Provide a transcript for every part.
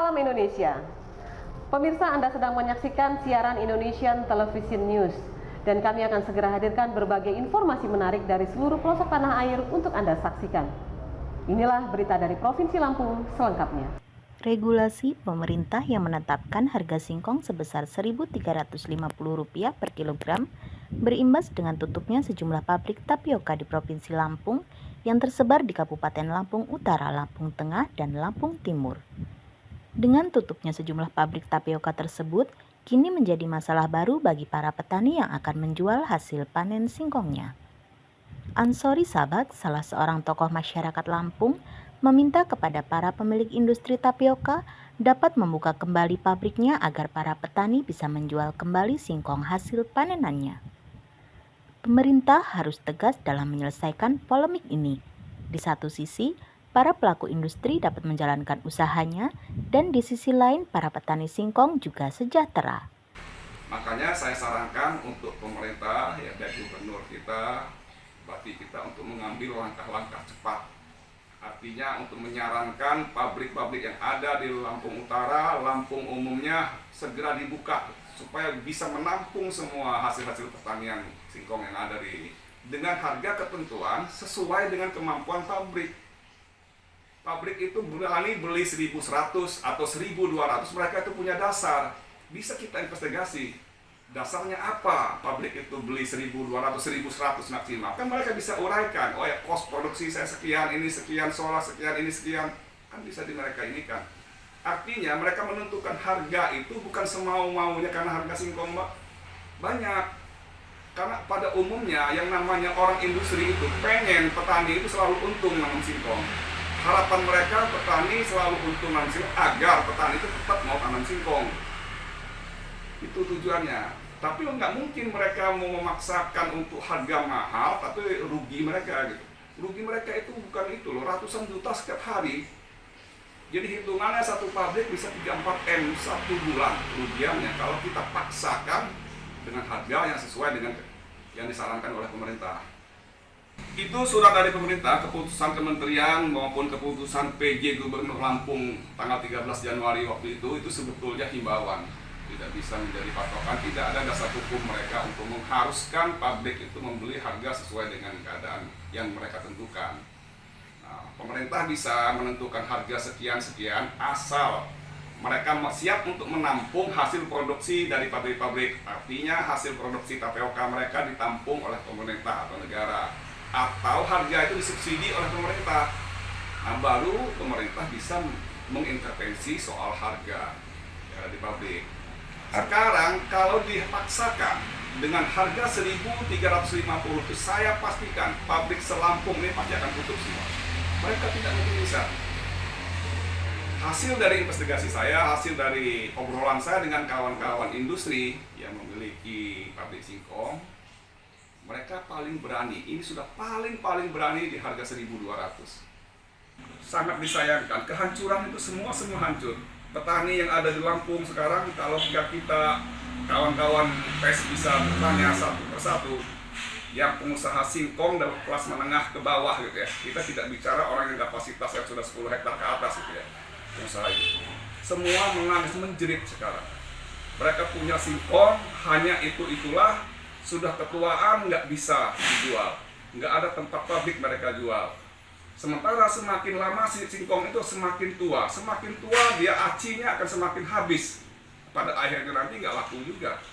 Salam Indonesia. Pemirsa, Anda sedang menyaksikan siaran Indonesian Television News dan kami akan segera hadirkan berbagai informasi menarik dari seluruh pelosok tanah air untuk Anda saksikan. Inilah berita dari Provinsi Lampung selengkapnya. Regulasi pemerintah yang menetapkan harga singkong sebesar Rp1.350 per kilogram berimbas dengan tutupnya sejumlah pabrik tapioka di Provinsi Lampung yang tersebar di Kabupaten Lampung Utara, Lampung Tengah, dan Lampung Timur. Dengan tutupnya sejumlah pabrik tapioka tersebut, kini menjadi masalah baru bagi para petani yang akan menjual hasil panen singkongnya. Ansori Sabak, salah seorang tokoh masyarakat Lampung, meminta kepada para pemilik industri tapioka dapat membuka kembali pabriknya agar para petani bisa menjual kembali singkong hasil panenannya. Pemerintah harus tegas dalam menyelesaikan polemik ini. Di satu sisi, para pelaku industri dapat menjalankan usahanya, dan di sisi lain para petani singkong juga sejahtera. Makanya saya sarankan untuk pemerintah, ya dari gubernur kita, bupati kita untuk mengambil langkah-langkah cepat. Artinya untuk menyarankan pabrik-pabrik yang ada di Lampung Utara, Lampung umumnya segera dibuka supaya bisa menampung semua hasil-hasil pertanian singkong yang ada di ini dengan harga ketentuan sesuai dengan kemampuan pabrik. Pabrik itu berani beli 1.100 atau 1.200, mereka itu punya dasar. Bisa kita investigasi. Dasarnya apa? Pabrik itu beli 1.200, 1.100 maksimal. Kan mereka bisa uraikan, oh ya kos produksi saya sekian, ini sekian, solar sekian, ini sekian. Kan bisa di mereka ini kan. Artinya mereka menentukan harga itu bukan semau-maunya karena harga singkong banyak. Karena pada umumnya yang namanya orang industri itu pengen petani itu selalu untung nanam singkong. Harapan mereka petani selalu untung nanam singkong agar petani itu tetap mau tanam singkong. Itu tujuannya. Tapi nggak mungkin mereka mau memaksakan untuk harga mahal tapi rugi mereka gitu. Rugi mereka itu bukan itu loh, ratusan juta setiap hari. Jadi hitungannya satu pabrik bisa 3-4 M satu bulan kerugiannya kalau kita paksakan dengan harga yang sesuai dengan yang disarankan oleh pemerintah. Itu surat dari pemerintah, keputusan kementerian maupun keputusan PJ Gubernur Lampung tanggal 13 Januari waktu itu sebetulnya himbauan. Tidak bisa menjadi patokan, tidak ada dasar hukum mereka untuk mengharuskan pabrik itu membeli harga sesuai dengan keadaan yang mereka tentukan. Nah, pemerintah bisa menentukan harga sekian-sekian asal mereka siap untuk menampung hasil produksi dari pabrik-pabrik. Artinya hasil produksi tapioka mereka ditampung oleh pemerintah atau negara. Atau harga itu disubsidi oleh pemerintah. Nah, baru pemerintah bisa mengintervensi soal harga ya, di pabrik. Sekarang kalau dipaksakan dengan harga 1.350 itu saya pastikan pabrik selampung ini pasti akan tutup semua. Mereka tidak mungkin bisa. Hasil dari investigasi saya, hasil dari obrolan saya dengan kawan-kawan industri yang memiliki pabrik singkong, mereka paling berani, ini sudah paling berani di harga 1.200. Sangat disayangkan, kehancuran itu semua hancur. Petani yang ada di Lampung sekarang, kalau kita kawan-kawan PES bisa bertanya satu persatu, yang pengusaha singkong dalam kelas menengah ke bawah gitu ya, kita tidak bicara orang yang kapasitas yang sudah 10 hektar ke atas gitu ya, pengusaha itu. Semua menangis menjerit sekarang. Mereka punya singkong, hanya itulah, sudah ketuaan nggak bisa dijual, nggak ada tempat pabrik mereka jual. Sementara semakin lama singkong itu semakin tua dia acinya akan semakin habis. Pada akhirnya nanti nggak laku juga.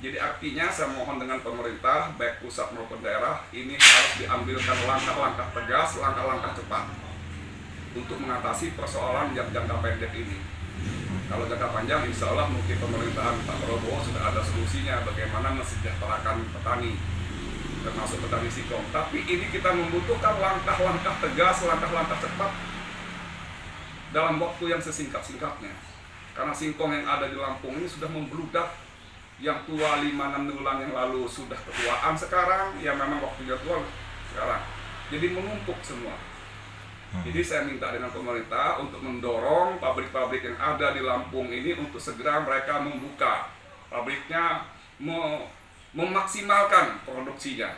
Jadi artinya saya mohon dengan pemerintah, baik pusat maupun daerah, ini harus diambilkan langkah-langkah tegas, langkah-langkah cepat untuk mengatasi persoalan yang jangka pendek ini. Kalau jangka panjang, insya Allah mungkin pemerintahan Pak Prabowo sudah ada solusinya bagaimana mensejahterakan petani, termasuk petani singkong. Tapi ini kita membutuhkan langkah-langkah tegas, langkah-langkah cepat dalam waktu yang sesingkat-singkatnya. Karena singkong yang ada di Lampung ini sudah membludak. Yang tua 5-6 bulan yang lalu sudah ketuaan sekarang, ya memang waktunya tua sekarang. Jadi menumpuk semua. Jadi saya minta dengan pemerintah untuk mendorong pabrik-pabrik yang ada di Lampung ini untuk segera mereka membuka pabriknya, memaksimalkan produksinya.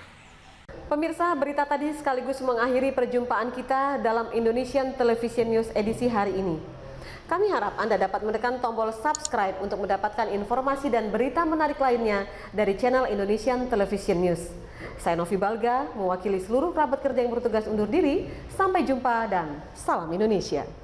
Pemirsa, berita tadi sekaligus mengakhiri perjumpaan kita dalam Indonesian Television News edisi hari ini. Kami harap Anda dapat menekan tombol subscribe untuk mendapatkan informasi dan berita menarik lainnya dari channel Indonesian Television News. Saya Novi Balga, mewakili seluruh kerabat kerja yang bertugas undur diri. Sampai jumpa dan salam Indonesia.